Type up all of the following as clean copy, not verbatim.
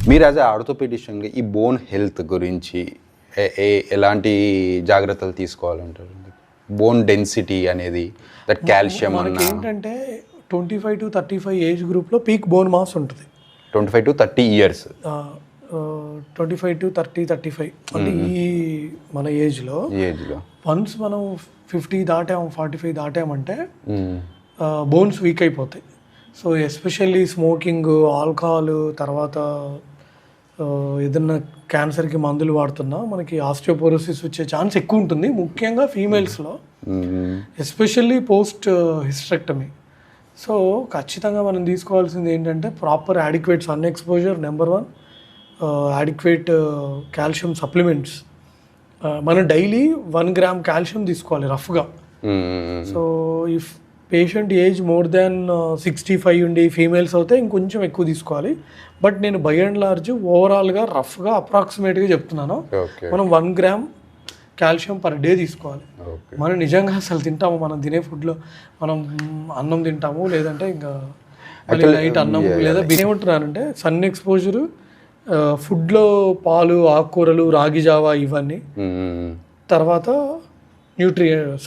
మీరు యాజ్ ఆర్థోపెడిషియన్గా ఈ bone health గురించి ఎలాంటి జాగ్రత్తలు తీసుకోవాలంటారు? బోన్ డెన్సిటీ అనేది, దట్ కాల్షియం మనకి ఏంటంటే 25 to 35 ఏజ్ గ్రూప్లో పీక్ బోన్ మాస్ ఉంటుంది. 25 to 30 years, 25 to 35 అంటే ఈ మన ఏజ్లో వన్స్ మనం 50 దాటాము 45 దాటామంటే బోన్స్ వీక్ అయిపోతాయి. సో ఎస్పెషల్లీ స్మోకింగ్, ఆల్కహాల్, తర్వాత ఏదన్నా క్యాన్సర్కి మందులు వాడుతున్నా మనకి ఆస్టియోపోరోసిస్ వచ్చే ఛాన్స్ ఎక్కువ ఉంటుంది, ముఖ్యంగా ఫీమేల్స్లో, ఎస్పెషల్లీ పోస్ట్ హిస్టరెక్టమీ. సో ఖచ్చితంగా మనం తీసుకోవాల్సింది ఏంటంటే proper adequate sun exposure, number 1, adequate calcium supplements. మనం డైలీ 1 గ్రామ్ కాల్షియం తీసుకోవాలి రఫ్గా. So if patient age more than 65 ఉండి ఫీమేల్స్ అయితే ఇంకొంచెం ఎక్కువ తీసుకోవాలి. బట్ నేను బై అండ్ లార్జ్ ఓవరాల్గా రఫ్గా అప్రాక్సిమేట్గా చెప్తున్నాను, మనం 1 గ్రామ్ కాల్షియం పర్ డే తీసుకోవాలి. మనం నిజంగా అసలు తింటాము, మనం తినే ఫుడ్లో మనం అన్నం తింటాము, లేదంటే ఇంకా మళ్ళీ నైట్ అన్నం లేదా ఏమంటున్నానంటే సన్ ఎక్స్పోజరు, ఫుడ్లో పాలు, ఆకుకూరలు, రాగి జావా ఇవన్నీ, తర్వాత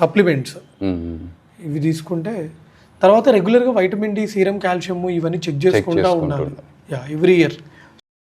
సప్లిమెంట్స్ ఇవి తీసుకుంటే, తర్వాత రెగ్యులర్గా వైటమిన్ డి, సీరం కాల్షియం ఇవన్నీ చెక్ చేసుకుంటూ ఉండాలి ఎవ్రీ ఇయర్.